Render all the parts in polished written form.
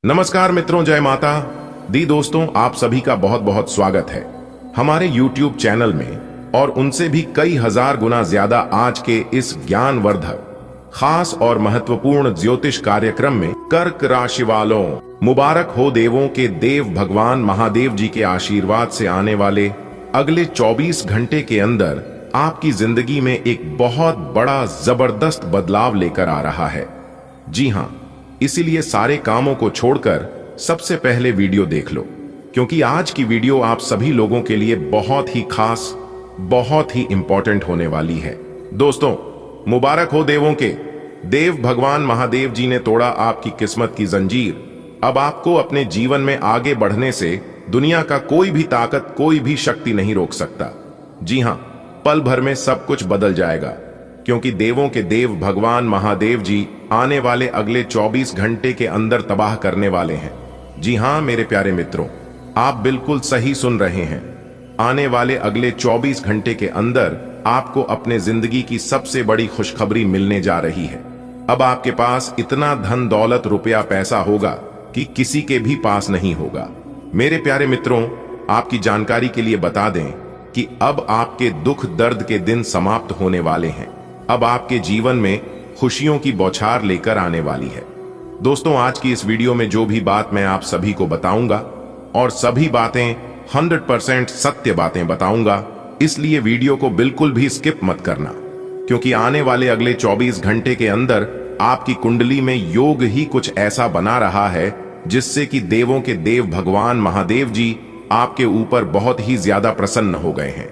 नमस्कार मित्रों, जय माता दी। दोस्तों, आप सभी का बहुत बहुत स्वागत है हमारे YouTube चैनल में और उनसे भी कई हजार गुना ज्यादा आज के इस ज्ञानवर्धक खास और महत्वपूर्ण ज्योतिष कार्यक्रम में। कर्क राशि वालों, मुबारक हो। देवों के देव भगवान महादेव जी के आशीर्वाद से आने वाले अगले 24 घंटे के अंदर आपकी जिंदगी में एक बहुत बड़ा जबरदस्त बदलाव लेकर आ रहा है। जी हां, इसीलिए सारे कामों को छोड़कर सबसे पहले वीडियो देख लो, क्योंकि आज की वीडियो आप सभी लोगों के लिए बहुत ही खास, बहुत ही इंपॉर्टेंट होने वाली है। दोस्तों, मुबारक हो। देवों के देव भगवान महादेव जी ने तोड़ा आपकी किस्मत की जंजीर। अब आपको अपने जीवन में आगे बढ़ने से दुनिया का कोई भी ताकत, कोई भी शक्ति नहीं रोक सकता। जी हां, पल भर में सब कुछ बदल जाएगा, क्योंकि देवों के देव भगवान महादेव जी आने वाले अगले 24 घंटे के अंदर तबाह करने वाले हैं। जी हां मेरे प्यारे मित्रों, आप बिल्कुल सही सुन रहे हैं। आने वाले अगले 24 घंटे के अंदर आपको अपने जिंदगी की सबसे बड़ी खुशखबरी मिलने जा रही है। अब आपके पास इतना धन दौलत, रुपया, पैसा होगा कि किसी के भी पास नहीं होगा। मेरे प्यारे मित्रों, आपकी जानकारी के लिए बता दें कि अब आपके दुख दर्द के दिन समाप्त होने वाले हैं। अब आपके जीवन में खुशियों की बौछार लेकर आने वाली है। दोस्तों, आज की इस वीडियो में जो भी बात मैं आप सभी को बताऊंगा, और सभी बातें 100% सत्य बातें बताऊंगा, इसलिए वीडियो को बिल्कुल भी स्किप मत करना, क्योंकि आने वाले अगले 24 घंटे के अंदर आपकी कुंडली में योग ही कुछ ऐसा बना रहा है जिससे कि देवों के देव भगवान महादेव जी आपके ऊपर बहुत ही ज्यादा प्रसन्न हो गए हैं।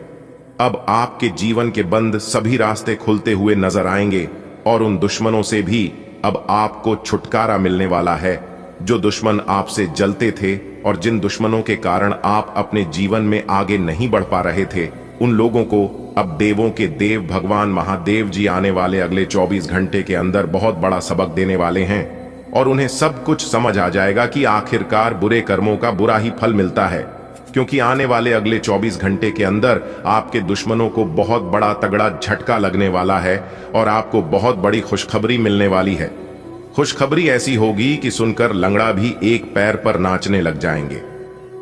अब आपके जीवन के बंद सभी रास्ते खुलते हुए नजर आएंगे और उन दुश्मनों से भी अब आपको छुटकारा मिलने वाला है। जो दुश्मन आपसे जलते थे और जिन दुश्मनों के कारण आप अपने जीवन में आगे नहीं बढ़ पा रहे थे, उन लोगों को अब देवों के देव भगवान महादेव जी आने वाले अगले 24 घंटे के अंदर बहुत बड़ा सबक देने वाले हैं। और उन्हें सब कुछ समझ आ जाएगा कि आखिरकार बुरे कर्मों का बुरा ही फल मिलता है, क्योंकि आने वाले अगले 24 घंटे के अंदर आपके दुश्मनों को बहुत बड़ा तगड़ा झटका लगने वाला है और आपको बहुत बड़ी खुशखबरी मिलने वाली है। खुशखबरी ऐसी होगी कि सुनकर लंगड़ा भी एक पैर पर नाचने लग जाएंगे।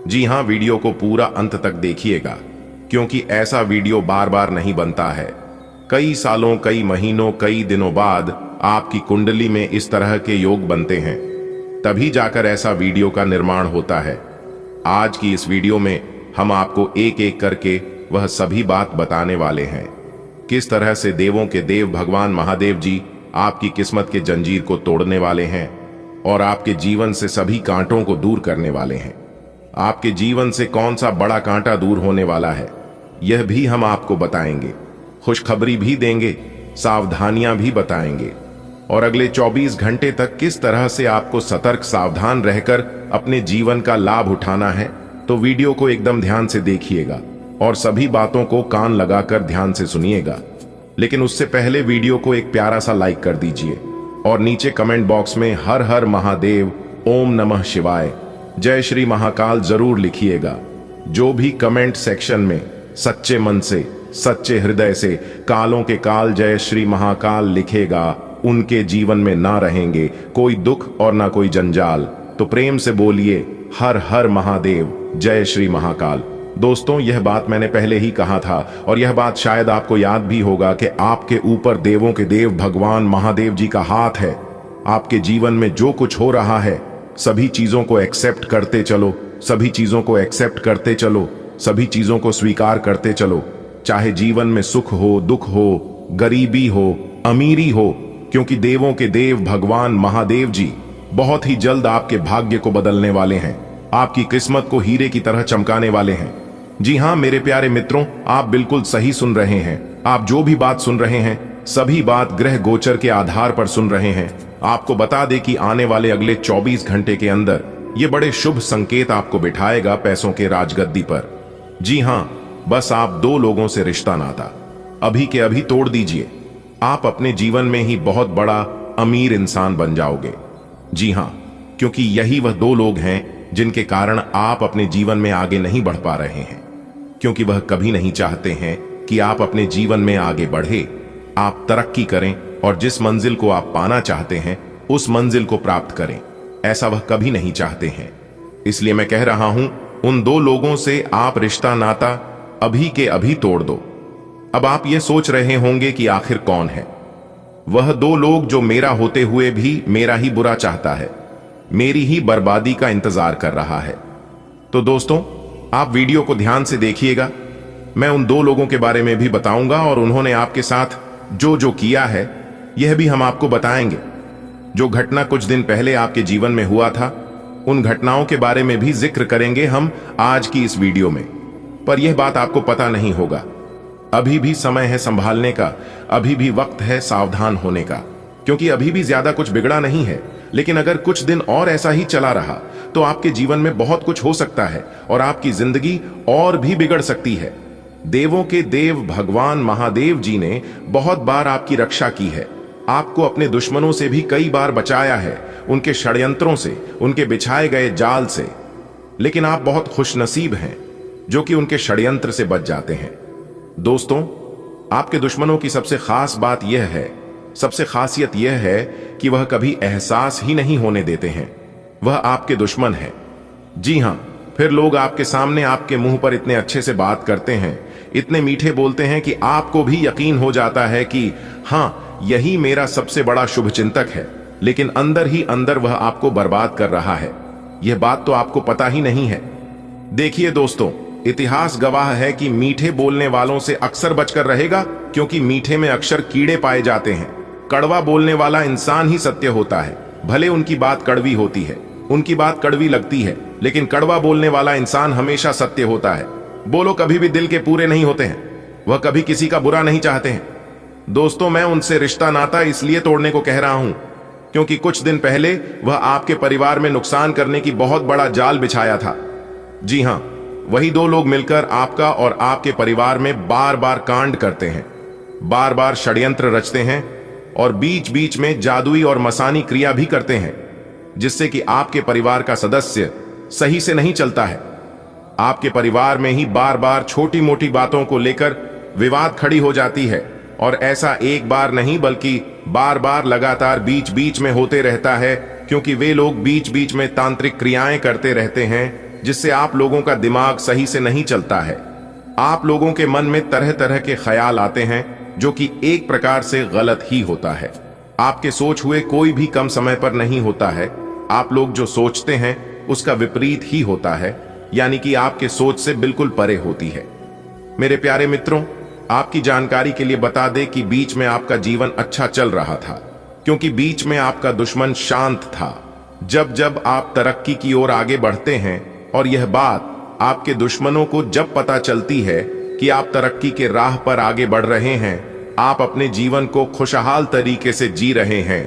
जी हां, वीडियो को पूरा अंत तक देखिएगा, क्योंकि ऐसा वीडियो बार बार नहीं बनता है। कई सालों, कई महीनों, कई दिनों बाद आपकी कुंडली में इस तरह के योग बनते हैं, तभी जाकर ऐसा वीडियो का निर्माण होता है। आज की इस वीडियो में हम आपको एक एक करके वह सभी बात बताने वाले हैं, किस तरह से देवों के देव भगवान महादेव जी आपकी किस्मत के जंजीर को तोड़ने वाले हैं और आपके जीवन से सभी कांटों को दूर करने वाले हैं। आपके जीवन से कौन सा बड़ा कांटा दूर होने वाला है, यह भी हम आपको बताएंगे। खुशखबरी भी देंगे, सावधानियां भी बताएंगे, और अगले 24 घंटे तक किस तरह से आपको सतर्क, सावधान रहकर अपने जीवन का लाभ उठाना है। तो वीडियो को एकदम ध्यान से देखिएगा और सभी बातों को कान लगाकर ध्यान से सुनिएगा। लेकिन उससे पहले वीडियो को एक प्यारा सा लाइक कर दीजिए और नीचे कमेंट बॉक्स में हर हर महादेव, ओम नमः शिवाय, जय श्री महाकाल जरूर लिखिएगा। जो भी कमेंट सेक्शन में सच्चे मन से, सच्चे हृदय से कालों के काल जय श्री महाकाल लिखेगा, उनके जीवन में ना रहेंगे कोई दुख और ना कोई जंजाल। तो प्रेम से बोलिए हर हर महादेव, जय श्री महाकाल। दोस्तों, यह बात मैंने पहले ही कहा था, और यह बात शायद आपको याद भी होगा कि आपके ऊपर देवों के देव भगवान महादेव जी का हाथ है। आपके जीवन में जो कुछ हो रहा है, सभी चीजों को एक्सेप्ट करते चलो, सभी चीजों को एक्सेप्ट करते चलो, सभी चीजों को स्वीकार करते चलो। चाहे जीवन में सुख हो, दुख हो, गरीबी हो, अमीरी हो, क्योंकि देवों के देव भगवान महादेव जी बहुत ही जल्द आपके भाग्य को बदलने वाले हैं, आपकी किस्मत को हीरे की तरह चमकाने वाले हैं। जी हां मेरे प्यारे मित्रों, आप बिल्कुल सही सुन रहे हैं। आप जो भी बात सुन रहे हैं, सभी बात ग्रह गोचर के आधार पर सुन रहे हैं। आपको बता दें कि आने वाले अगले 24 घंटे के अंदर ये बड़े शुभ संकेत आपको बिठाएगा पैसों के राजगद्दी पर। जी हां, बस आप दो लोगों से रिश्ता नाता अभी के अभी तोड़ दीजिए। आप अपने जीवन में ही बहुत बड़ा अमीर इंसान बन जाओगे। जी हां, क्योंकि यही वह दो लोग हैं जिनके कारण आप अपने जीवन में आगे नहीं बढ़ पा रहे हैं, क्योंकि वह कभी नहीं चाहते हैं कि आप अपने जीवन में आगे बढ़े, आप तरक्की करें और जिस मंजिल को आप पाना चाहते हैं उस मंजिल को प्राप्त करें। ऐसा वह कभी नहीं चाहते हैं। इसलिए मैं कह रहा हूं, उन दो लोगों से आप रिश्ता नाता अभी के अभी तोड़ दो। अब आप ये सोच रहे होंगे कि आखिर कौन है वह दो लोग जो मेरा होते हुए भी मेरा ही बुरा चाहता है, मेरी ही बर्बादी का इंतजार कर रहा है। तो दोस्तों, आप वीडियो को ध्यान से देखिएगा। मैं उन दो लोगों के बारे में भी बताऊंगा और उन्होंने आपके साथ जो जो किया है यह भी हम आपको बताएंगे। जो घटना कुछ दिन पहले आपके जीवन में हुआ था, उन घटनाओं के बारे में भी जिक्र करेंगे हम आज की इस वीडियो में। पर यह बात आपको पता नहीं होगा, अभी भी समय है संभालने का, अभी भी वक्त है सावधान होने का, क्योंकि अभी भी ज्यादा कुछ बिगड़ा नहीं है। लेकिन अगर कुछ दिन और ऐसा ही चला रहा तो आपके जीवन में बहुत कुछ हो सकता है और आपकी जिंदगी और भी बिगड़ सकती है। देवों के देव भगवान महादेव जी ने बहुत बार आपकी रक्षा की है, आपको अपने दुश्मनों से भी कई बार बचाया है, उनके षड्यंत्रों से, उनके बिछाए गए जाल से। लेकिन आप बहुत खुशनसीब हैं जो कि उनके षड्यंत्र से बच जाते हैं। दोस्तों, आपके दुश्मनों की सबसे खास बात यह है, सबसे खासियत यह है कि वह कभी एहसास ही नहीं होने देते हैं वह आपके दुश्मन है। जी हां, फिर लोग आपके सामने आपके मुंह पर इतने अच्छे से बात करते हैं, इतने मीठे बोलते हैं कि आपको भी यकीन हो जाता है कि हां, यही मेरा सबसे बड़ा शुभचिंतक है। लेकिन अंदर ही अंदर वह आपको बर्बाद कर रहा है। यह बात तो आपको पता ही नहीं है। देखिए दोस्तों, इतिहास गवाह है कि मीठे बोलने वालों से अक्सर बचकर रहेगा, क्योंकि मीठे में अक्सर कीड़े पाए जाते हैं। कड़वा बोलने वाला इंसान ही सत्य होता है, भले उनकी बात कड़वी होती है, उनकी बात कड़वी लगती है, लेकिन कड़वा बोलने वाला इंसान हमेशा सत्य होता है। बोलो कभी भी दिल के पूरे नहीं होते हैं, वह कभी किसी का बुरा नहीं चाहते हैं। दोस्तों, मैं उनसे रिश्ता नाता इसलिए तोड़ने को कह रहा हूं क्योंकि कुछ दिन पहले वह आपके परिवार में नुकसान करने की बहुत बड़ा जाल बिछाया था। जी हां, वही दो लोग मिलकर आपका और आपके परिवार में बार बार कांड करते हैं, बार बार षड्यंत्र रचते हैं और बीच बीच में जादुई और मसानी क्रिया भी करते हैं, जिससे कि आपके परिवार का सदस्य सही से नहीं चलता है। आपके परिवार में ही बार बार छोटी मोटी बातों को लेकर विवाद खड़ी हो जाती है और ऐसा एक बार नहीं बल्कि बार बार लगातार बीच बीच में होते रहता है, क्योंकि वे लोग बीच बीच में तांत्रिक क्रियाएं करते रहते हैं, जिससे आप लोगों का दिमाग सही से नहीं चलता है। आप लोगों के मन में तरह तरह के ख्याल आते हैं जो कि एक प्रकार से गलत ही होता है। आपके सोच हुए कोई भी कम समय पर नहीं होता है। आप लोग जो सोचते हैं उसका विपरीत ही होता है, यानी कि आपके सोच से बिल्कुल परे होती है। मेरे प्यारे मित्रों, आपकी जानकारी के लिए बता दें कि बीच में आपका जीवन अच्छा चल रहा था, क्योंकि बीच में आपका दुश्मन शांत था। जब जब आप तरक्की की ओर आगे बढ़ते हैं, और यह बात आपके दुश्मनों को जब पता चलती है कि आप तरक्की के राह पर आगे बढ़ रहे हैं, आप अपने जीवन को खुशहाल तरीके से जी रहे हैं,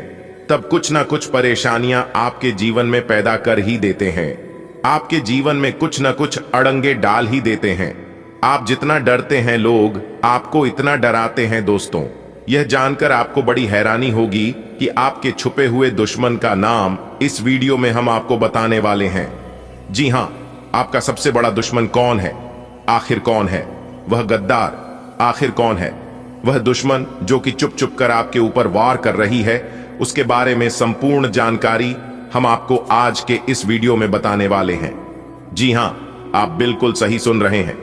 तब कुछ ना कुछ परेशानियां आपके जीवन में पैदा कर ही देते हैं। आपके जीवन में कुछ ना कुछ अड़ंगे डाल ही देते हैं। आप जितना डरते हैं, लोग आपको इतना डराते हैं। दोस्तों, यह जानकर आपको बड़ी हैरानी होगी कि आपके छुपे हुए दुश्मन का नाम इस वीडियो में हम आपको बताने वाले हैं। जी हां, आपका सबसे बड़ा दुश्मन कौन है? आखिर कौन है वह गद्दार? आखिर कौन है वह दुश्मन जो कि चुप चुप कर आपके ऊपर वार कर रही है? उसके बारे में संपूर्ण जानकारी हम आपको आज के इस वीडियो में बताने वाले हैं। जी हां, आप बिल्कुल सही सुन रहे हैं।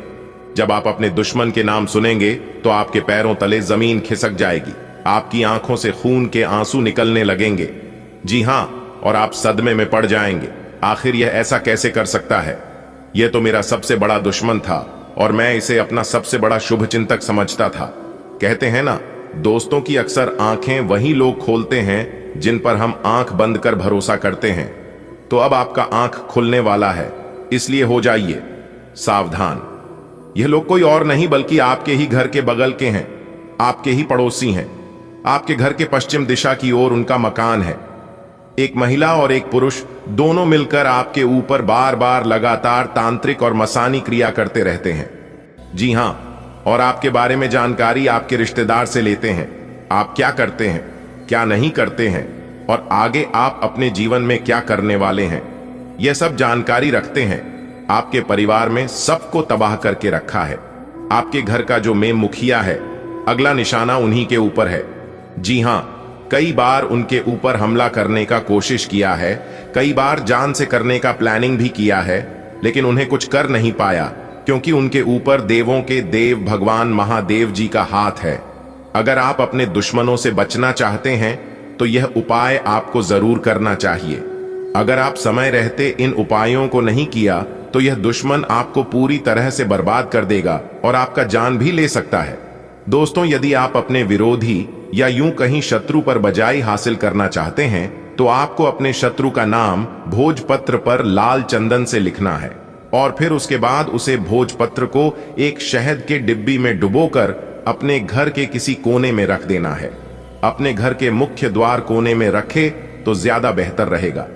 जब आप अपने दुश्मन के नाम सुनेंगे तो आपके पैरों तले जमीन खिसक जाएगी, आपकी आंखों से खून के आंसू निकलने लगेंगे। जी हां, और आप सदमे में पड़ जाएंगे। आखिर यह ऐसा कैसे कर सकता है? यह तो मेरा सबसे बड़ा दुश्मन था और मैं इसे अपना सबसे बड़ा शुभचिंतक समझता था। कहते हैं ना, दोस्तों की अक्सर आंखें वही लोग खोलते हैं जिन पर हम आंख बंद कर भरोसा करते हैं। तो अब आपका आंख खुलने वाला है, इसलिए हो जाइए सावधान। यह लोग कोई और नहीं बल्कि आपके ही घर के बगल के हैं, आपके ही पड़ोसी हैं। आपके घर के पश्चिम दिशा की ओर उनका मकान है। एक महिला और एक पुरुष दोनों मिलकर आपके ऊपर बार बार लगातार तांत्रिक और मसानी क्रिया करते रहते हैं। जी हां, और आपके बारे में जानकारी आपके रिश्तेदार से लेते हैं। आप क्या करते हैं, क्या नहीं करते हैं, और आगे आप अपने जीवन में क्या करने वाले हैं, यह सब जानकारी रखते हैं। आपके परिवार में सबको तबाह करके रखा है। आपके घर का जो मेम मुखिया है, अगला निशाना उन्हीं के ऊपर है। जी हां, कई बार उनके ऊपर हमला करने का कोशिश किया है, कई बार जान से करने का प्लानिंग भी किया है, लेकिन उन्हें कुछ कर नहीं पाया क्योंकि उनके ऊपर देवों के देव भगवान महादेव जी का हाथ है। अगर आप अपने दुश्मनों से बचना चाहते हैं तो यह उपाय आपको जरूर करना चाहिए। अगर आप समय रहते इन उपायों को नहीं किया तो यह दुश्मन आपको पूरी तरह से बर्बाद कर देगा और आपका जान भी ले सकता है। दोस्तों, यदि आप अपने विरोधी या यूं कहीं शत्रु पर बजाई हासिल करना चाहते हैं तो आपको अपने शत्रु का नाम भोजपत्र पर लाल चंदन से लिखना है और फिर उसके बाद उसे भोजपत्र को एक शहद के डिब्बी में डुबोकर अपने घर के किसी कोने में रख देना है। अपने घर के मुख्य द्वार कोने में रखे तो ज्यादा बेहतर रहेगा।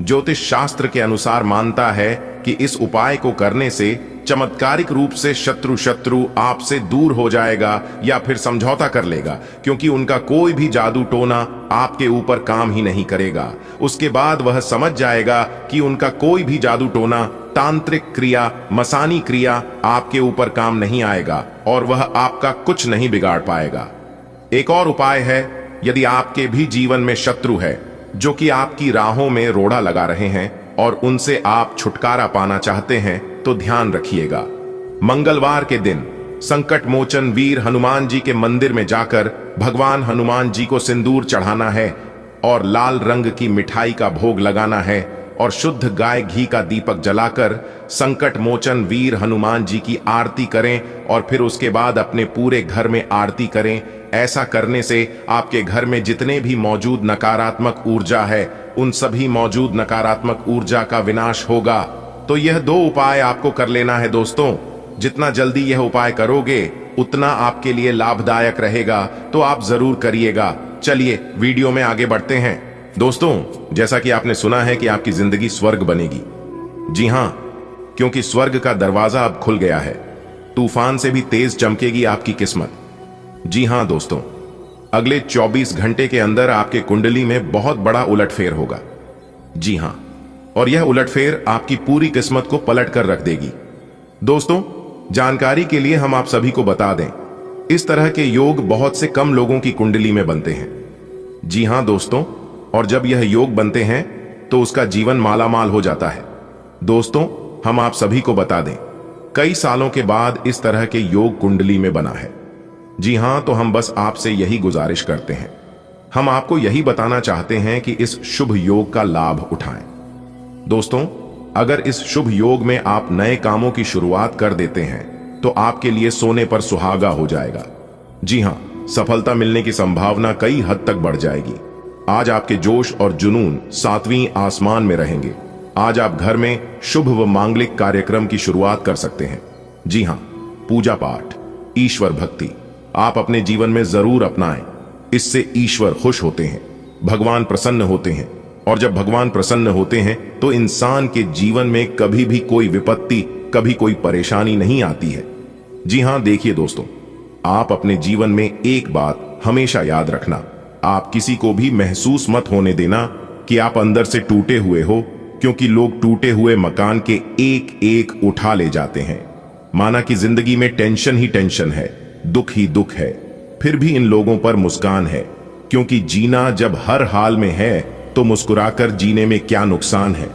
ज्योतिष शास्त्र के अनुसार मानता है कि इस उपाय को करने से चमत्कारिक रूप से शत्रु आपसे दूर हो जाएगा या फिर समझौता कर लेगा, क्योंकि उनका कोई भी जादू टोना आपके ऊपर काम ही नहीं करेगा। उसके बाद वह समझ जाएगा कि उनका कोई भी जादू टोना, तांत्रिक क्रिया, मसानी क्रिया आपके ऊपर काम नहीं आएगा और वह आपका कुछ नहीं बिगाड़ पाएगा। एक और उपाय है, यदि आपके भी जीवन में शत्रु है जो कि आपकी राहों में रोड़ा लगा रहे हैं और उनसे आप छुटकारा पाना चाहते हैं, तो ध्यान रखिएगा। मंगलवार के दिन संकट मोचन वीर हनुमान जी के मंदिर में जाकर भगवान हनुमान जी को सिंदूर चढ़ाना है और लाल रंग की मिठाई का भोग लगाना है और शुद्ध गाय घी का दीपक जलाकर संकट मोचन वीर हनुमान जी की आरती करें और फिर उसके बाद अपने पूरे घर में आरती करें। ऐसा करने से आपके घर में जितने भी मौजूद नकारात्मक ऊर्जा है, उन सभी मौजूद नकारात्मक ऊर्जा का विनाश होगा। तो यह 2 उपाय आपको कर लेना है दोस्तों। जितना जल्दी यह उपाय करोगे उतना आपके लिए लाभदायक रहेगा, तो आप जरूर करिएगा। चलिए वीडियो में आगे बढ़ते हैं। दोस्तों, जैसा कि आपने सुना है कि आपकी जिंदगी स्वर्ग बनेगी। जी हां, क्योंकि स्वर्ग का दरवाजा अब खुल गया है। तूफान से भी तेज चमकेगी आपकी किस्मत। जी हां दोस्तों, अगले 24 घंटे के अंदर आपके कुंडली में बहुत बड़ा उलटफेर होगा। जी हां, और यह उलटफेर आपकी पूरी किस्मत को पलट कर रख देगी। दोस्तों, जानकारी के लिए हम आप सभी को बता दें, इस तरह के योग बहुत से कम लोगों की कुंडली में बनते हैं। जी हां दोस्तों, और जब यह योग बनते हैं तो उसका जीवन मालामाल हो जाता है। दोस्तों, हम आप सभी को बता दें, कई सालों के बाद इस तरह के योग कुंडली में बना है। जी हां, तो हम बस आपसे यही गुजारिश करते हैं, हम आपको यही बताना चाहते हैं कि इस शुभ योग का लाभ उठाएं। दोस्तों, अगर इस शुभ योग में आप नए कामों की शुरुआत कर देते हैं तो आपके लिए सोने पर सुहागा हो जाएगा। जी हां, सफलता मिलने की संभावना कई हद तक बढ़ जाएगी। आज आपके जोश और जुनून 7वीं आसमान में रहेंगे। आज आप घर में शुभ व मांगलिक कार्यक्रम की शुरुआत कर सकते हैं। जी हां, पूजा पाठ, ईश्वर भक्ति आप अपने जीवन में जरूर अपनाएं। इससे ईश्वर खुश होते हैं, भगवान प्रसन्न होते हैं, और जब भगवान प्रसन्न होते हैं तो इंसान के जीवन में कभी भी कोई विपत्ति, कभी कोई परेशानी नहीं आती है। जी हां, देखिए दोस्तों, आप अपने जीवन में एक बात हमेशा याद रखना, आप किसी को भी महसूस मत होने देना कि आप अंदर से टूटे हुए हो, क्योंकि लोग टूटे हुए मकान के एक एक उठा ले जाते हैं। माना कि जिंदगी में टेंशन ही टेंशन है, दुख ही दुख है, फिर भी इन लोगों पर मुस्कान है, क्योंकि जीना जब हर हाल में है तो मुस्कुराकर जीने में क्या नुकसान है।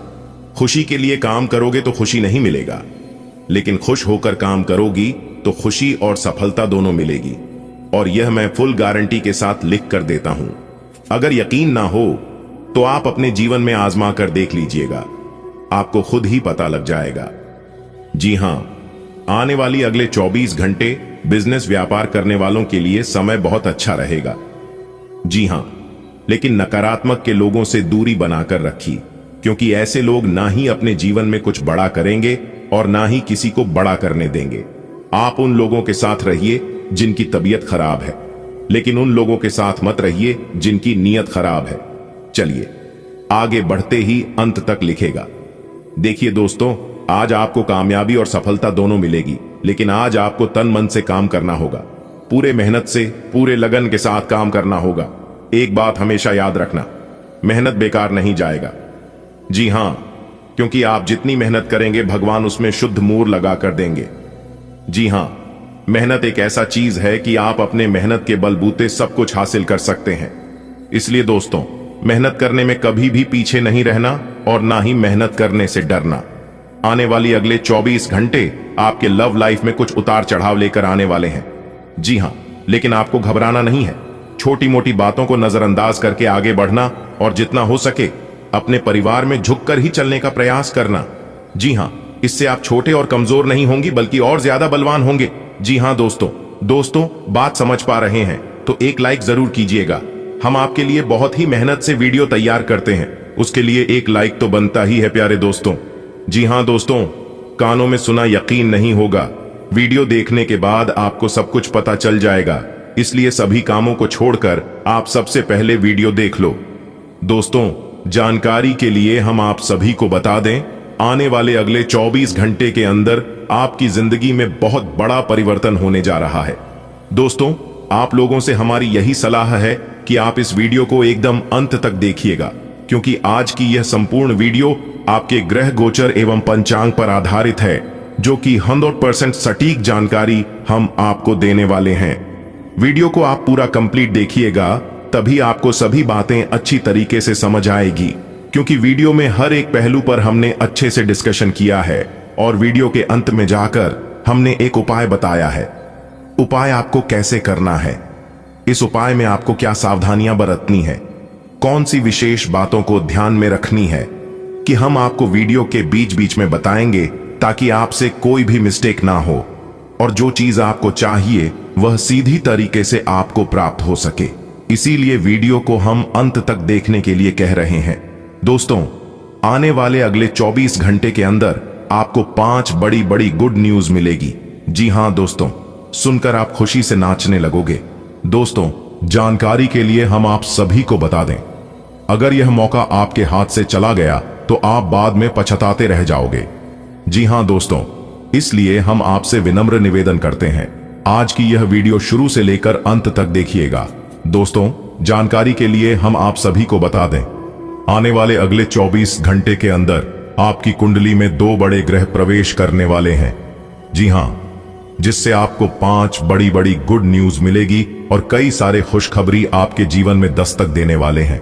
खुशी के लिए काम करोगे तो खुशी नहीं मिलेगा, लेकिन खुश होकर काम करोगी तो खुशी और सफलता दोनों मिलेगी। और यह मैं फुल गारंटी के साथ लिख कर देता हूं। अगर यकीन ना हो तो आप अपने जीवन में आजमा कर देख लीजिएगा, आपको खुद ही पता लग जाएगा। जी हां, आने वाली अगले 24 घंटे बिजनेस व्यापार करने वालों के लिए समय बहुत अच्छा रहेगा। जी हां, लेकिन नकारात्मक के लोगों से दूरी बनाकर रखिए, क्योंकि ऐसे लोग ना ही अपने जीवन में कुछ बड़ा करेंगे और ना ही किसी को बड़ा करने देंगे। आप उन लोगों के साथ रहिए जिनकी तबीयत खराब है, लेकिन उन लोगों के साथ मत रहिए जिनकी नीयत खराब है। चलिए आगे बढ़ते ही अंत तक लिखेगा। देखिए दोस्तों, आज आपको कामयाबी और सफलता दोनों मिलेगी, लेकिन आज आपको तन मन से काम करना होगा, पूरे मेहनत से, पूरे लगन के साथ काम करना होगा। एक बात हमेशा याद रखना, मेहनत बेकार नहीं जाएगा। जी हां, क्योंकि आप जितनी मेहनत करेंगे भगवान उसमें शुद्ध मूर लगा कर देंगे। जी हां, मेहनत एक ऐसा चीज है कि आप अपने मेहनत के बलबूते सब कुछ हासिल कर सकते हैं। इसलिए दोस्तों, मेहनत करने में कभी भी पीछे नहीं रहना और ना ही मेहनत करने से डरना। आने वाली अगले 24 घंटे आपके लव लाइफ में कुछ उतार चढ़ाव लेकर आने वाले हैं। जी हां, लेकिन आपको घबराना नहीं है। छोटी मोटी बातों को नजरअंदाज करके आगे बढ़ना और जितना हो सके अपने परिवार में झुककर ही चलने का प्रयास करना। जी हां, इससे आप छोटे और कमजोर नहीं होंगी बल्कि और ज्यादा बलवान होंगे। जी हां दोस्तों बात समझ पा रहे हैं तो एक लाइक जरूर कीजिएगा। हम आपके लिए बहुत ही मेहनत से वीडियो तैयार करते हैं, उसके लिए एक लाइक तो बनता ही है प्यारे दोस्तों। जी हां दोस्तों, कानों में सुना यकीन नहीं होगा, वीडियो देखने के बाद आपको सब कुछ पता चल जाएगा। इसलिए सभी कामों को छोड़कर आप सबसे पहले वीडियो देख लो। दोस्तों, जानकारी के लिए हम आप सभी को बता दें, आने वाले अगले 24 घंटे के अंदर आपकी जिंदगी में बहुत बड़ा परिवर्तन होने जा रहा है। दोस्तों, आप लोगों से हमारी यही सलाह है कि आप इस वीडियो को एकदम अंत तक देखिएगा, क्योंकि आज की यह संपूर्ण वीडियो आपके ग्रह गोचर एवं पंचांग पर आधारित है, जो कि 100% सटीक जानकारी हम आपको देने वाले हैं। वीडियो को आप पूरा कंप्लीट देखिएगा, तभी आपको सभी बातें अच्छी तरीके से समझ आएगी, क्योंकि वीडियो में हर एक पहलू पर हमने अच्छे से डिस्कशन किया है और वीडियो के अंत में जाकर हमने एक उपाय बताया है। उपाय आपको कैसे करना है, इस उपाय में आपको क्या सावधानियां बरतनी है, कौन सी विशेष बातों को ध्यान में रखनी है, कि हम आपको वीडियो के बीच बीच में बताएंगे ताकि आपसे कोई भी मिस्टेक ना हो और जो चीज आपको चाहिए वह सीधी तरीके से आपको प्राप्त हो सके। इसीलिए वीडियो को हम अंत तक देखने के लिए कह रहे हैं। दोस्तों, आने वाले अगले 24 घंटे के अंदर आपको 5 बड़ी बड़ी गुड न्यूज मिलेगी। जी हां दोस्तों, सुनकर आप खुशी से नाचने लगोगे। दोस्तों, जानकारी के लिए हम आप सभी को बता दें, अगर यह मौका आपके हाथ से चला गया तो आप बाद में पछताते रह जाओगे। जी हां दोस्तों, इसलिए हम आपसे विनम्र निवेदन करते हैं, आज की यह वीडियो शुरू से लेकर अंत तक देखिएगा। दोस्तों, जानकारी के लिए हम आप सभी को बता दें, आने वाले अगले 24 घंटे के अंदर आपकी कुंडली में 2 बड़े ग्रह प्रवेश करने वाले हैं। जी हां, जिससे आपको 5 बड़ी बड़ी गुड न्यूज मिलेगी और कई सारे खुशखबरी आपके जीवन में दस्तक देने वाले हैं।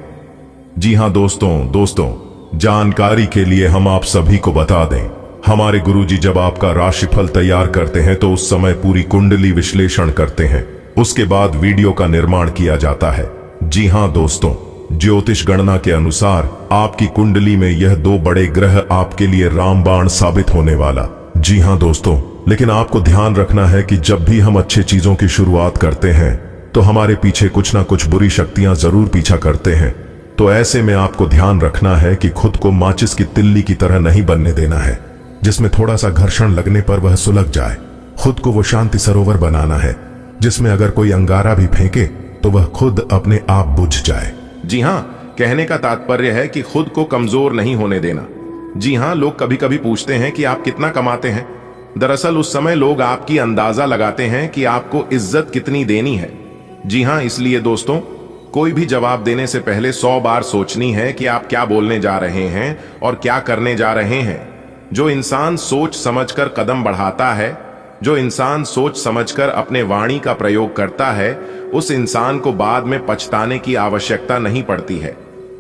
जी हां दोस्तों, जानकारी के लिए हम आप सभी को बता दें, हमारे गुरुजी जब आपका राशिफल तैयार करते हैं तो उस समय पूरी कुंडली विश्लेषण करते हैं, उसके बाद वीडियो का निर्माण किया जाता है। जी हां दोस्तों, ज्योतिष गणना के अनुसार आपकी कुंडली में यह 2 बड़े ग्रह आपके लिए रामबाण साबित होने वाला। जी हां दोस्तों, लेकिन आपको ध्यान रखना है कि जब भी हम अच्छी चीजों की शुरुआत करते हैं तो हमारे पीछे कुछ ना कुछ बुरी शक्तियां जरूर पीछा करते हैं। तो ऐसे में आपको ध्यान रखना है कि खुद को माचिस की तिल्ली की तरह नहीं बनने देना है, जिसमें थोड़ा सा घर्षण लगने पर वह सुलग जाए। खुद को वो शांति सरोवर बनाना है, जिसमें अगर कोई अंगारा भी फेंके तो वह खुद अपने आप बुझ जाए। जी हां, कहने का तात्पर्य है कि खुद को कमजोर नहीं होने देना। जी हां, लोग कभी कभी पूछते हैं कि आप कितना कमाते हैं। दरअसल उस समय लोग आपकी अंदाजा लगाते हैं कि आपको इज्जत कितनी देनी है। जी हां, इसलिए दोस्तों, कोई भी जवाब देने से पहले 100 बार सोचनी है कि आप क्या बोलने जा रहे हैं और क्या करने जा रहे हैं। जो इंसान सोच समझकर कदम बढ़ाता है, जो इंसान सोच समझकर अपने वाणी का प्रयोग करता है, उस इंसान को बाद में पछताने की आवश्यकता नहीं पड़ती है।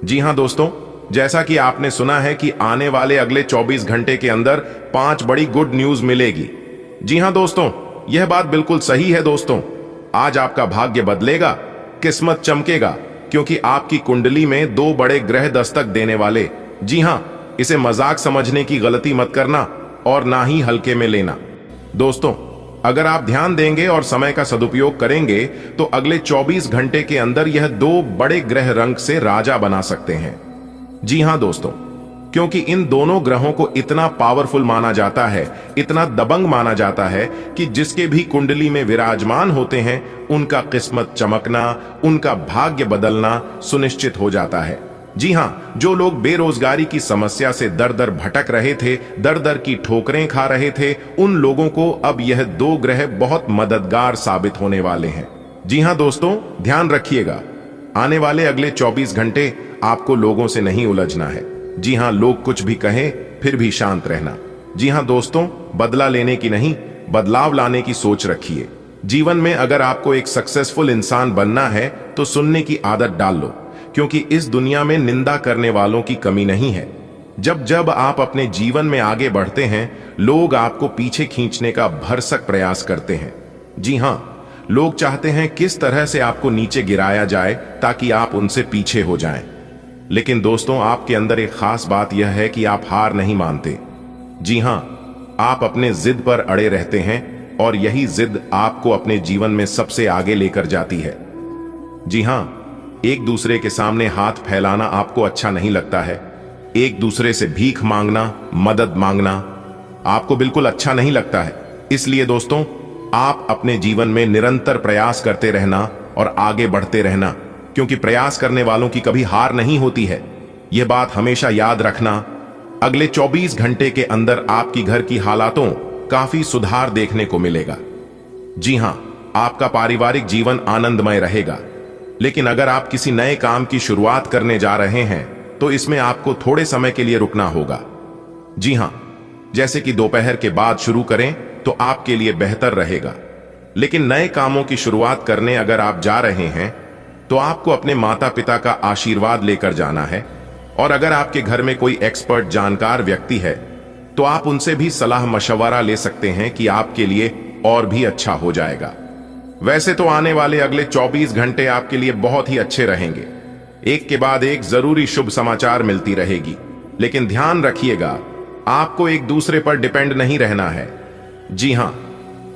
जी हां दोस्तों, जैसा कि आपने सुना है कि आने वाले अगले 24 घंटे के अंदर 5 बड़ी गुड न्यूज मिलेगी। जी हां दोस्तों, यह बात बिल्कुल सही है दोस्तों। आज आपका भाग्य बदलेगा, किस्मत चमकेगा, क्योंकि आपकी कुंडली में 2 बड़े ग्रह दस्तक देने वाले। जी हां, इसे मजाक समझने की गलती मत करना और ना ही हल्के में लेना। दोस्तों, अगर आप ध्यान देंगे और समय का सदुपयोग करेंगे तो अगले 24 घंटे के अंदर यह 2 बड़े ग्रह रंग से राजा बना सकते हैं। जी हां दोस्तों, क्योंकि इन दोनों ग्रहों को इतना पावरफुल माना जाता है, इतना दबंग माना जाता है कि जिसके भी कुंडली में विराजमान होते हैं उनका किस्मत चमकना, उनका भाग्य बदलना सुनिश्चित हो जाता है। जी हां, जो लोग बेरोजगारी की समस्या से दर दर भटक रहे थे, दर दर की ठोकरें खा रहे थे, उन लोगों को अब यह 2 ग्रह बहुत मददगार साबित होने वाले हैं। जी हां दोस्तों, ध्यान रखिएगा, आने वाले अगले 24 घंटे आपको लोगों से नहीं उलझना है। जी हां, लोग कुछ भी कहें फिर भी शांत रहना। जी हां दोस्तों, बदला लेने की नहीं, बदलाव लाने की सोच रखिए। जीवन में अगर आपको एक सक्सेसफुल इंसान बनना है तो सुनने की आदत डाल लो, क्योंकि इस दुनिया में निंदा करने वालों की कमी नहीं है। जब जब आप अपने जीवन में आगे बढ़ते हैं, लोग आपको पीछे खींचने का भरसक प्रयास करते हैं। जी हां, लोग चाहते हैं किस तरह से आपको नीचे गिराया जाए ताकि आप उनसे पीछे हो जाएं। लेकिन दोस्तों, आपके अंदर एक खास बात यह है कि आप हार नहीं मानते। जी हां, आप अपने जिद पर अड़े रहते हैं और यही जिद आपको अपने जीवन में सबसे आगे लेकर जाती है। जी हां, एक दूसरे के सामने हाथ फैलाना आपको अच्छा नहीं लगता है। एक दूसरे से भीख मांगना, मदद मांगना आपको बिल्कुल अच्छा नहीं लगता है। इसलिए दोस्तों, आप अपने जीवन में निरंतर प्रयास करते रहना और आगे बढ़ते रहना, क्योंकि प्रयास करने वालों की कभी हार नहीं होती है। यह बात हमेशा याद रखना। अगले 24 घंटे के अंदर आपकी घर की हालातों काफी सुधार देखने को मिलेगा। जी हां, आपका पारिवारिक जीवन आनंदमय रहेगा। लेकिन अगर आप किसी नए काम की शुरुआत करने जा रहे हैं तो इसमें आपको थोड़े समय के लिए रुकना होगा। जी हां, जैसे कि दोपहर के बाद शुरू करें तो आपके लिए बेहतर रहेगा। लेकिन नए कामों की शुरुआत करने अगर आप जा रहे हैं तो आपको अपने माता पिता का आशीर्वाद लेकर जाना है। और अगर आपके घर में कोई एक्सपर्ट जानकार व्यक्ति है तो आप उनसे भी सलाह मशवरा ले सकते हैं कि आपके लिए और भी अच्छा हो जाएगा। वैसे तो आने वाले अगले 24 घंटे आपके लिए बहुत ही अच्छे रहेंगे। एक के बाद एक जरूरी शुभ समाचार मिलती रहेगी। लेकिन ध्यान रखिएगा, आपको एक दूसरे पर डिपेंड नहीं रहना है। जी हां,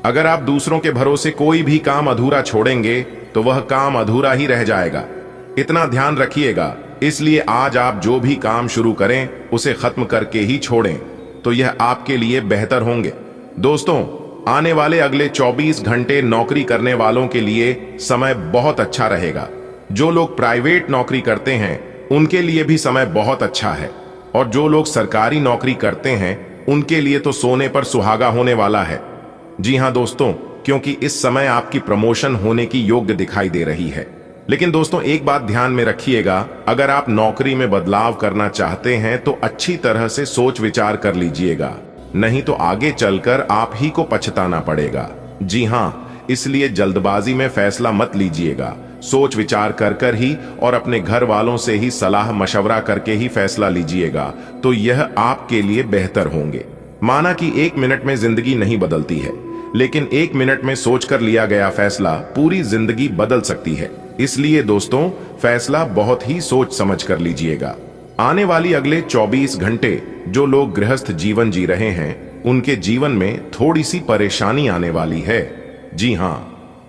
अगर आप दूसरों के भरोसे कोई भी काम अधूरा छोड़ेंगे तो वह काम अधूरा ही रह जाएगा। इतना ध्यान रखिएगा। इसलिए आज आप जो भी काम शुरू करें उसे खत्म करके ही छोड़ें, तो यह आपके लिए बेहतर होंगे। दोस्तों, आने वाले अगले 24 घंटे नौकरी करने वालों के लिए समय बहुत अच्छा रहेगा। जो लोग प्राइवेट नौकरी करते हैं उनके लिए भी समय बहुत अच्छा है, और जो लोग सरकारी नौकरी करते हैं उनके लिए तो सोने पर सुहागा होने वाला है। जी हां दोस्तों, क्योंकि इस समय आपकी प्रमोशन होने की योग्य दिखाई दे रही है। लेकिन दोस्तों, एक बात ध्यान में रखिएगा, अगर आप नौकरी में बदलाव करना चाहते हैं तो अच्छी तरह से सोच विचार कर लीजिएगा, नहीं तो आगे चलकर आप ही को पछताना पड़ेगा। जी हां, इसलिए जल्दबाजी में फैसला मत लीजिएगा। सोच विचार कर कर ही और अपने घर वालों से ही सलाह मशवरा करके ही फैसला लीजिएगा, तो यह आपके लिए बेहतर होंगे। माना कि 1 मिनट में जिंदगी नहीं बदलती है, लेकिन 1 मिनट में सोचकर लिया गया फैसला पूरी जिंदगी बदल सकती है। इसलिए दोस्तों, फैसला बहुत ही सोच समझ कर लीजिएगा। आने वाली अगले 24 घंटे जो लोग गृहस्थ जीवन जी रहे हैं उनके जीवन में थोड़ी सी परेशानी आने वाली है। जी हां,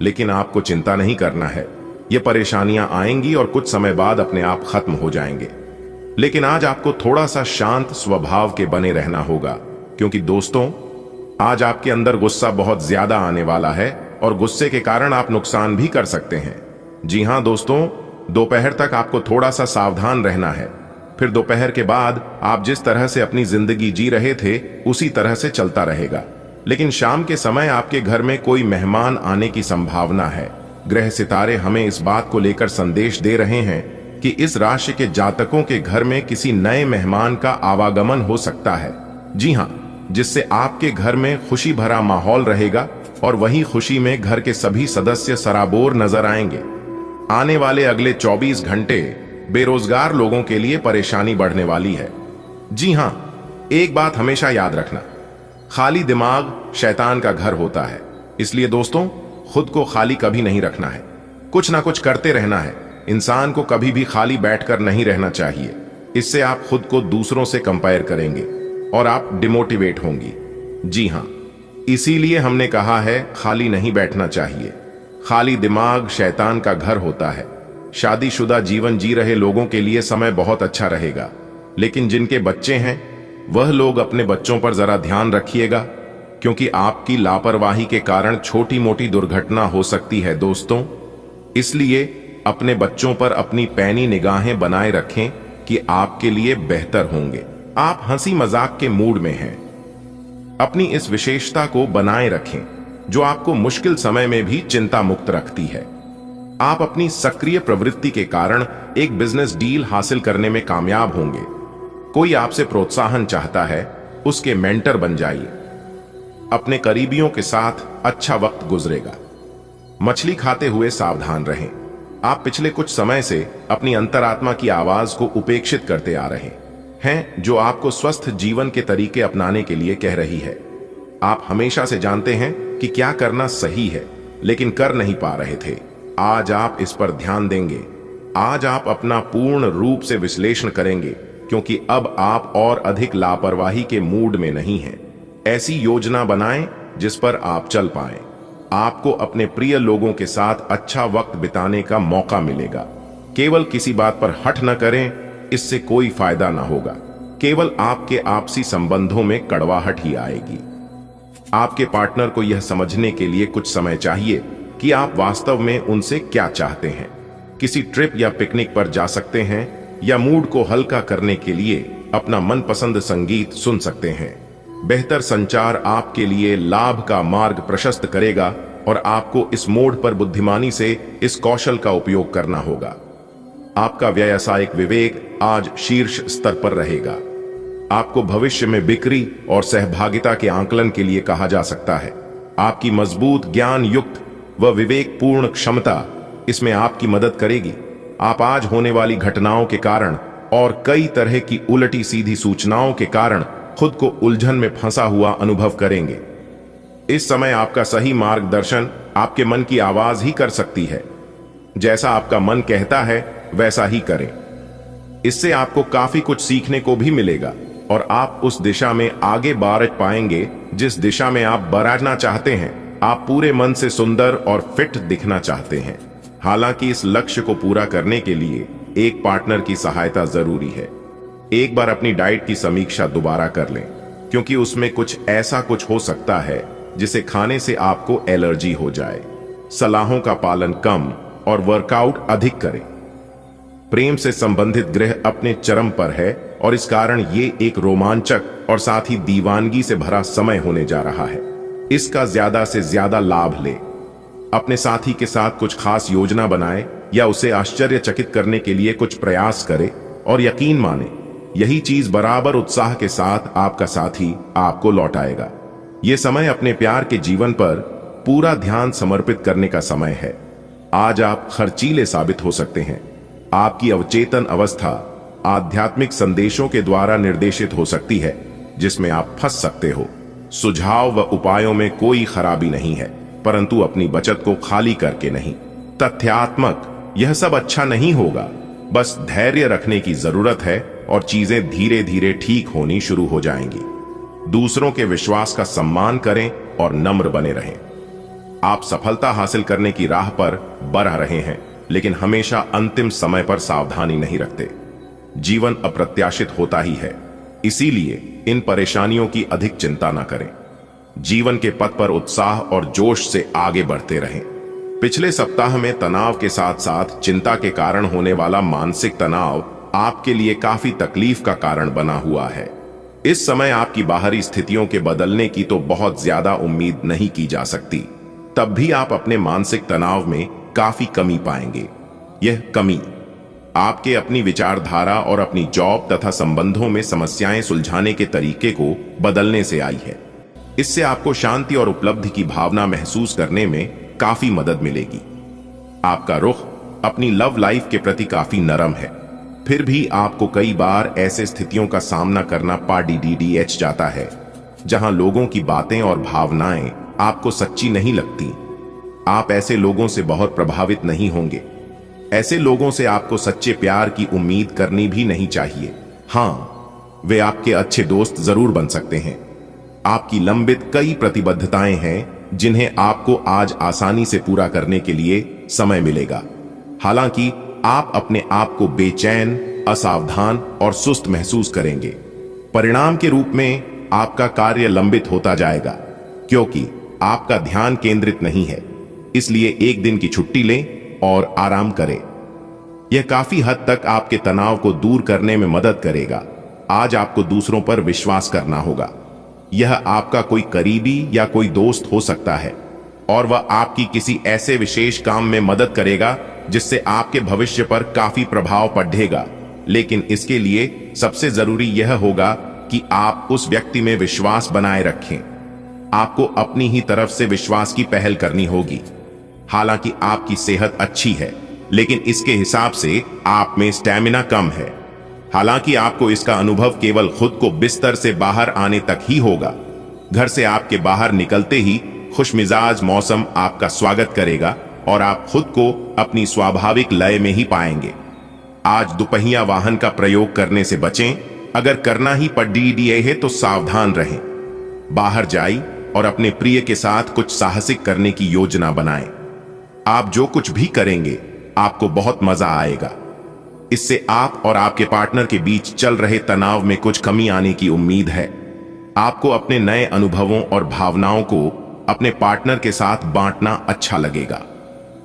लेकिन आपको चिंता नहीं करना है। ये परेशानियां आएंगी और कुछ समय बाद अपने आप खत्म हो जाएंगे। लेकिन आज आपको थोड़ा सा शांत स्वभाव के बने रहना होगा, क्योंकि दोस्तों, आज आपके अंदर गुस्सा बहुत ज्यादा आने वाला है और गुस्से के कारण आप नुकसान भी कर सकते हैं। जी हां दोस्तों, दोपहर तक आपको थोड़ा सा सावधान रहना है। फिर दोपहर के बाद आप जिस तरह से अपनी जिंदगी जी रहे थे उसी तरह से चलता रहेगा। लेकिन शाम के समय आपके घर में कोई मेहमान आने की संभावना है। ग्रह सितारे हमें इस बात को लेकर संदेश दे रहे हैं कि इस राशि के जातकों के घर में किसी नए मेहमान का आवागमन हो सकता है। जी हां, जिससे आपके घर में खुशी भरा माहौल रहेगा और वही खुशी में घर के सभी सदस्य सराबोर नजर आएंगे। आने वाले अगले 24 घंटे बेरोजगार लोगों के लिए परेशानी बढ़ने वाली है। जी हां, एक बात हमेशा याद रखना, खाली दिमाग शैतान का घर होता है। इसलिए दोस्तों, खुद को खाली कभी नहीं रखना है, कुछ ना कुछ करते रहना है। इंसान को कभी भी खाली बैठकर नहीं रहना चाहिए। इससे आप खुद को दूसरों से कंपेयर करेंगे और आप डिमोटिवेट होंगी। जी हां, इसीलिए हमने कहा है खाली नहीं बैठना चाहिए। खाली दिमाग शैतान का घर होता है। शादीशुदा जीवन जी रहे लोगों के लिए समय बहुत अच्छा रहेगा, लेकिन जिनके बच्चे हैं वह लोग अपने बच्चों पर जरा ध्यान रखिएगा, क्योंकि आपकी लापरवाही के कारण छोटी मोटी दुर्घटना हो सकती है दोस्तों। इसलिए अपने बच्चों पर अपनी पैनी निगाहें बनाए रखें कि आपके लिए बेहतर होंगे। आप हंसी मजाक के मूड में हैं, अपनी इस विशेषता को बनाए रखें जो आपको मुश्किल समय में भी चिंता मुक्त रखती है। आप अपनी सक्रिय प्रवृत्ति के कारण एक बिजनेस डील हासिल करने में कामयाब होंगे। कोई आपसे प्रोत्साहन चाहता है, उसके मेंटर बन जाइए। अपने करीबियों के साथ अच्छा वक्त गुजरेगा। मछली खाते हुए सावधान रहें। आप पिछले कुछ समय से अपनी अंतरात्मा की आवाज को उपेक्षित करते आ रहे हैं। हैं जो आपको स्वस्थ जीवन के तरीके अपनाने के लिए कह रही है। आप हमेशा से जानते हैं कि क्या करना सही है, लेकिन कर नहीं पा रहे थे। आज आप इस पर ध्यान देंगे। आज आप अपना पूर्ण रूप से विश्लेषण करेंगे, क्योंकि अब आप और अधिक लापरवाही के मूड में नहीं हैं। ऐसी योजना बनाएं जिस पर आप चल पाएं। आपको अपने प्रिय लोगों के साथ अच्छा वक्त बिताने का मौका मिलेगा। केवल किसी बात पर हठ न करें, इससे कोई फायदा ना होगा। केवल आपके आपसी संबंधों में कड़वाहट ही आएगी। आपके पार्टनर को यह समझने के लिए कुछ समय चाहिए कि आप वास्तव में उनसे क्या चाहते हैं। किसी ट्रिप या पिकनिक पर जा सकते हैं, या मूड को हल्का करने के लिए अपना मनपसंद संगीत सुन सकते हैं। बेहतर संचार आपके लिए लाभ का मार्ग प्रशस्त करेगा, और आपको इस मोड पर बुद्धिमानी से इस कौशल का उपयोग करना होगा। आपका व्यावसायिक विवेक आज शीर्ष स्तर पर रहेगा। आपको भविष्य में बिक्री और सहभागिता के आंकलन के लिए कहा जा सकता है। आपकी मजबूत ज्ञान युक्त व विवेकपूर्ण क्षमता इसमें आपकी मदद करेगी। आप आज होने वाली घटनाओं के कारण और कई तरह की उलटी सीधी सूचनाओं के कारण खुद को उलझन में फंसा हुआ अनुभव करेंगे। इस समय आपका सही मार्गदर्शन आपके मन की आवाज ही कर सकती है। जैसा आपका मन कहता है वैसा ही करें। इससे आपको काफी कुछ सीखने को भी मिलेगा, और आप उस दिशा में आगे बढ़ पाएंगे जिस दिशा में आप बढ़ना चाहते हैं। आप पूरे मन से सुंदर और फिट दिखना चाहते हैं। हालांकि इस लक्ष्य को पूरा करने के लिए एक पार्टनर की सहायता जरूरी है। एक बार अपनी डाइट की समीक्षा दोबारा कर लें, क्योंकि उसमें कुछ हो सकता है जिसे खाने से आपको एलर्जी हो जाए। सलाहों का पालन कम और वर्कआउट अधिक करें। प्रेम से संबंधित ग्रह अपने चरम पर है, और इस कारण ये एक रोमांचक और साथ ही दीवानगी से भरा समय होने जा रहा है। इसका ज्यादा से ज्यादा लाभ ले। अपने साथी के साथ कुछ खास योजना बनाएं, या उसे आश्चर्यचकित करने के लिए कुछ प्रयास करें, और यकीन माने यही चीज बराबर उत्साह के साथ आपका साथी आपको लौटाएगा। यह समय अपने प्यार के जीवन पर पूरा ध्यान समर्पित करने का समय है। आज आप खर्चीले साबित हो सकते हैं। आपकी अवचेतन अवस्था आध्यात्मिक संदेशों के द्वारा निर्देशित हो सकती है, जिसमें आप फंस सकते हो। सुझाव व उपायों में कोई खराबी नहीं है, परंतु अपनी बचत को खाली करके नहीं। तथ्यात्मक यह सब अच्छा नहीं होगा। बस धैर्य रखने की जरूरत है, और चीजें धीरे धीरे ठीक होनी शुरू हो जाएंगी। दूसरों के विश्वास का सम्मान करें और नम्र बने रहें। आप सफलता हासिल करने की राह पर बढ़ रहे हैं, लेकिन हमेशा अंतिम समय पर सावधानी नहीं रखते। जीवन अप्रत्याशित होता ही है, इसीलिए इन परेशानियों की अधिक चिंता न करें। जीवन के पथ पर उत्साह और जोश से आगे बढ़ते रहें। पिछले सप्ताह में तनाव के साथ साथ चिंता के कारण होने वाला मानसिक तनाव आपके लिए काफी तकलीफ का कारण बना हुआ है। इस समय आपकी बाहरी स्थितियों के बदलने की तो बहुत ज्यादा उम्मीद नहीं की जा सकती। तब भी आप अपने मानसिक तनाव में काफी कमी पाएंगे। यह कमी आपके अपनी विचारधारा और अपनी जॉब तथा संबंधों में समस्याएं सुलझाने के तरीके को बदलने से आई है। इससे आपको शांति और उपलब्धि की भावना महसूस करने में काफी मदद मिलेगी। आपका रुख अपनी लव लाइफ के प्रति काफी नरम है, फिर भी आपको कई बार ऐसे स्थितियों का सामना करना पड़ जाता है जहां लोगों की बातें और भावनाएं आपको सच्ची नहीं लगती। आप ऐसे लोगों से बहुत प्रभावित नहीं होंगे। ऐसे लोगों से आपको सच्चे प्यार की उम्मीद करनी भी नहीं चाहिए। हां, वे आपके अच्छे दोस्त जरूर बन सकते हैं। आपकी लंबित कई प्रतिबद्धताएं हैं जिन्हें आपको आज आसानी से पूरा करने के लिए समय मिलेगा। हालांकि आप अपने आप को बेचैन, असावधान और सुस्त महसूस करेंगे। परिणाम के रूप में आपका कार्य लंबित होता जाएगा, क्योंकि आपका ध्यान केंद्रित नहीं है। इसलिए एक दिन की छुट्टी लें और आराम करें। यह काफी हद तक आपके तनाव को दूर करने में मदद करेगा। आज आपको दूसरों पर विश्वास करना होगा। यह आपका कोई करीबी या कोई दोस्त हो सकता है, और वह आपकी किसी ऐसे विशेष काम में मदद करेगा जिससे आपके भविष्य पर काफी प्रभाव पड़ेगा। लेकिन इसके लिए सबसे जरूरी यह होगा कि आप उस व्यक्ति में विश्वास बनाए रखें। आपको अपनी ही तरफ से विश्वास की पहल करनी होगी। हालांकि आपकी सेहत अच्छी है, लेकिन इसके हिसाब से आप में स्टैमिना कम है। हालांकि आपको इसका अनुभव केवल खुद को बिस्तर से बाहर आने तक ही होगा। घर से आपके बाहर निकलते ही खुशमिजाज मौसम आपका स्वागत करेगा और आप खुद को अपनी स्वाभाविक लय में ही पाएंगे। आज दुपहिया वाहन का प्रयोग करने से बचें। अगर करना ही पड़े है तो सावधान रहें। बाहर जाइए और अपने प्रिय के साथ कुछ साहसिक करने की योजना बनाएं। आप जो कुछ भी करेंगे आपको बहुत मजा आएगा। इससे आप और आपके पार्टनर के बीच चल रहे तनाव में कुछ कमी आने की उम्मीद है। आपको अपने नए अनुभवों और भावनाओं को अपने पार्टनर के साथ बांटना अच्छा लगेगा।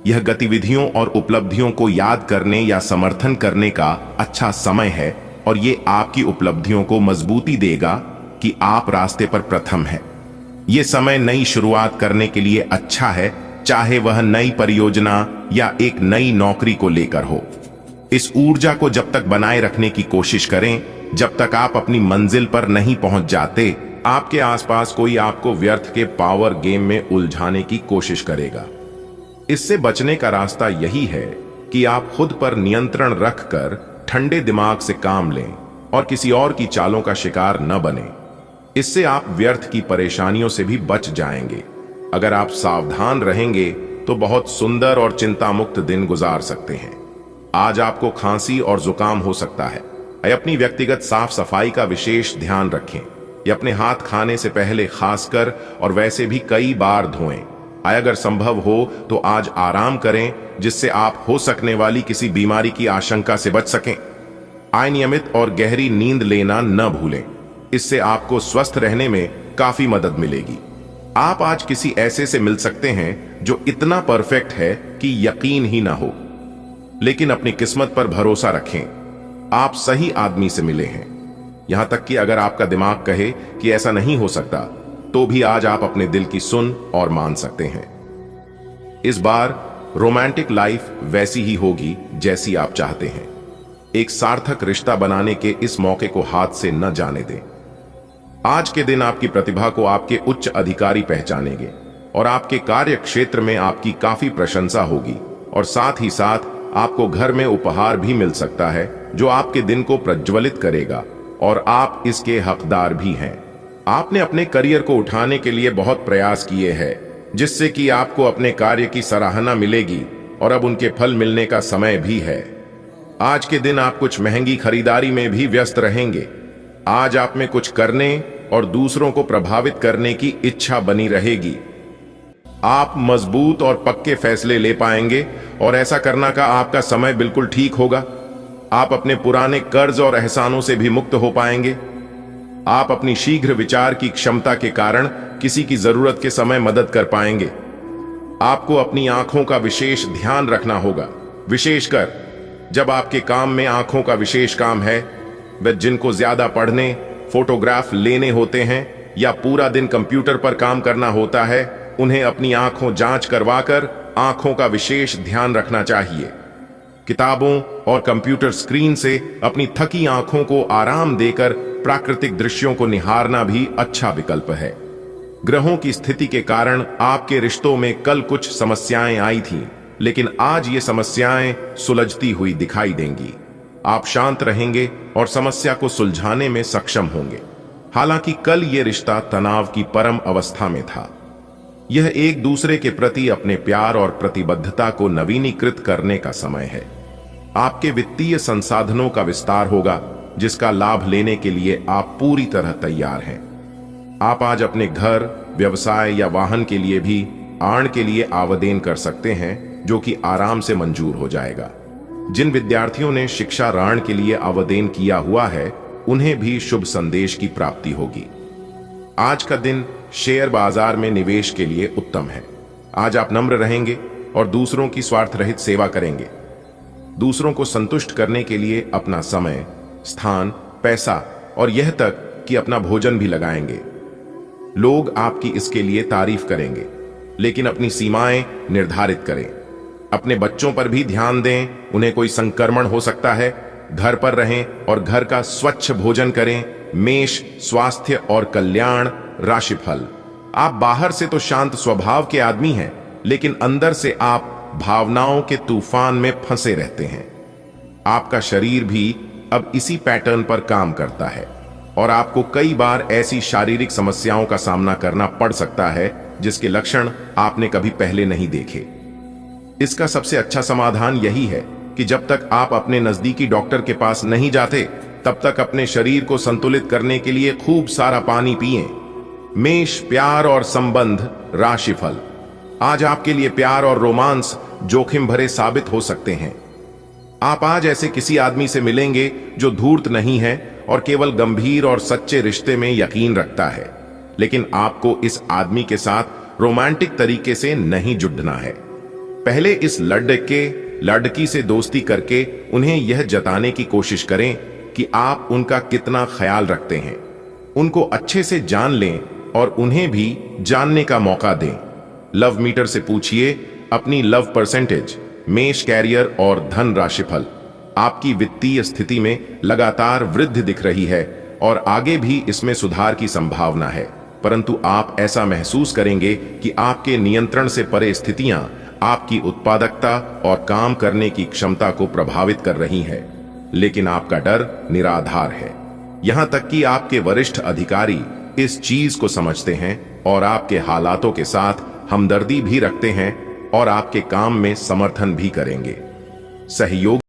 यह गतिविधियों और उपलब्धियों को याद करने या समर्थन करने का अच्छा समय है और ये आपकी उपलब्धियों को मजबूती देगा कि आप रास्ते पर प्रथम हैं। ये समय नई शुरुआत करने के लिए अच्छा है, चाहे वह नई परियोजना या एक नई नौकरी को लेकर हो। इस ऊर्जा को जब तक बनाए रखने की कोशिश करें जब तक आप अपनी मंजिल पर नहीं पहुंच जाते। आपके आसपास कोई आपको व्यर्थ के पावर गेम में उलझाने की कोशिश करेगा। इससे बचने का रास्ता यही है कि आप खुद पर नियंत्रण रखकर ठंडे दिमाग से काम लें और किसी और की चालों का शिकार न बने। इससे आप व्यर्थ की परेशानियों से भी बच जाएंगे। अगर आप सावधान रहेंगे तो बहुत सुंदर और चिंता मुक्त दिन गुजार सकते हैं। आज आपको खांसी और जुकाम हो सकता है। अपनी व्यक्तिगत साफ सफाई का विशेष ध्यान रखें। या अपने हाथ खाने से पहले खासकर और वैसे भी कई बार धोएं। अगर संभव हो तो आज आराम करें जिससे आप हो सकने वाली किसी बीमारी की आशंका से बच सकें। नियमित और गहरी नींद लेना न भूलें। इससे आपको स्वस्थ रहने में काफी मदद मिलेगी। आप आज किसी ऐसे से मिल सकते हैं जो इतना परफेक्ट है कि यकीन ही ना हो, लेकिन अपनी किस्मत पर भरोसा रखें। आप सही आदमी से मिले हैं। यहां तक कि अगर आपका दिमाग कहे कि ऐसा नहीं हो सकता तो भी आज आप अपने दिल की सुन और मान सकते हैं। इस बार रोमांटिक लाइफ वैसी ही होगी जैसी आप चाहते हैं। एक सार्थक रिश्ता बनाने के इस मौके को हाथ से न जाने दें। आज के दिन आपकी प्रतिभा को आपके उच्च अधिकारी पहचानेंगे और आपके कार्य क्षेत्र में आपकी काफी प्रशंसा होगी और साथ ही साथ आपको घर में उपहार भी मिल सकता है जो आपके दिन को प्रज्वलित करेगा और आप इसके हकदार भी हैं। आपने अपने करियर को उठाने के लिए बहुत प्रयास किए हैं जिससे कि आपको अपने कार्य की सराहना मिलेगी और अब उनके फल मिलने का समय भी है। आज के दिन आप कुछ महंगी खरीदारी में भी व्यस्त रहेंगे। आज आप में कुछ करने और दूसरों को प्रभावित करने की इच्छा बनी रहेगी। आप मजबूत और पक्के फैसले ले पाएंगे और ऐसा करना का आपका समय बिल्कुल ठीक होगा। आप अपने पुराने कर्ज और एहसानों से भी मुक्त हो पाएंगे। आप अपनी शीघ्र विचार की क्षमता के कारण किसी की जरूरत के समय मदद कर पाएंगे। आपको अपनी आंखों का विशेष ध्यान रखना होगा, विशेषकर जब आपके काम में आंखों का विशेष काम है। वे जिनको ज्यादा पढ़ने, फोटोग्राफ लेने होते हैं या पूरा दिन कंप्यूटर पर काम करना होता है, उन्हें अपनी आंखों जांच करवाकर आंखों का विशेष ध्यान रखना चाहिए। किताबों और कंप्यूटर स्क्रीन से अपनी थकी आंखों को आराम देकर प्राकृतिक दृश्यों को निहारना भी अच्छा विकल्प है। ग्रहों की स्थिति के कारण आपके रिश्तों में कल कुछ समस्याएं आई थीं, लेकिन आज ये समस्याएं सुलझती हुई दिखाई देंगी। आप शांत रहेंगे और समस्या को सुलझाने में सक्षम होंगे। हालांकि कल ये रिश्ता तनाव की परम अवस्था में था। यह एक दूसरे के प्रति अपने प्यार और प्रतिबद्धता को नवीनीकृत करने का समय है। आपके वित्तीय संसाधनों का विस्तार होगा जिसका लाभ लेने के लिए आप पूरी तरह तैयार हैं। आप आज अपने घर, व्यवसाय या वाहन के लिए भी ऋण के लिए आवेदन कर सकते हैं जो कि आराम से मंजूर हो जाएगा। जिन विद्यार्थियों ने शिक्षा ऋण के लिए आवेदन किया हुआ है उन्हें भी शुभ संदेश की प्राप्ति होगी। आज का दिन शेयर बाजार में निवेश के लिए उत्तम है। आज आप नम्र रहेंगे और दूसरों की स्वार्थ रहित सेवा करेंगे। दूसरों को संतुष्ट करने के लिए अपना समय, स्थान, पैसा और यह तक कि अपना भोजन भी लगाएंगे। लोग आपकी इसके लिए तारीफ करेंगे, लेकिन अपनी सीमाएं निर्धारित करें। अपने बच्चों पर भी ध्यान दें, उन्हें कोई संक्रमण हो सकता है। घर पर रहें और घर का स्वच्छ भोजन करें। मेष, स्वास्थ्य और कल्याण, राशिफल। आप बाहर से तो शांत स्वभाव के आदमी हैं, लेकिन अंदर से आप भावनाओं के तूफान में फंसे रहते हैं। आपका शरीर भी अब इसी पैटर्न पर काम करता है और आपको कई बार ऐसी शारीरिक समस्याओं का सामना करना पड़ सकता है जिसके लक्षण आपने कभी पहले नहीं देखे। इसका सबसे अच्छा समाधान यही है कि जब तक आप अपने नजदीकी डॉक्टर के पास नहीं जाते तब तक अपने शरीर को संतुलित करने के लिए खूब सारा पानी पिएं। मेष, प्यार और संबंध, राशिफल। आज आपके लिए प्यार और रोमांस जोखिम भरे साबित हो सकते हैं। आप आज ऐसे किसी आदमी से मिलेंगे जो धूर्त नहीं है और केवल गंभीर और सच्चे रिश्ते में यकीन रखता है, लेकिन आपको इस आदमी के साथ रोमांटिक तरीके से नहीं जुड़ना है। पहले इस लड़की से दोस्ती करके उन्हें यह जताने की कोशिश करें कि आप उनका कितना ख्याल रखते हैं। उनको अच्छे से जान लें और उन्हें भी जानने का मौका दें। लव मीटर से पूछिए अपनी लव परसेंटेज। मेष, कैरियर और धन, राशिफल। आपकी वित्तीय स्थिति में लगातार वृद्धि दिख रही है और आगे भी इसमें सुधार की संभावना है, परंतु आप ऐसा महसूस करेंगे कि आपके नियंत्रण से परे स्थितियां आपकी उत्पादकता और काम करने की क्षमता को प्रभावित कर रही है। लेकिन आपका डर निराधार है। यहां तक कि आपके वरिष्ठ अधिकारी इस चीज को समझते हैं और आपके हालातों के साथ हमदर्दी भी रखते हैं और आपके काम में समर्थन भी करेंगे। सहयोग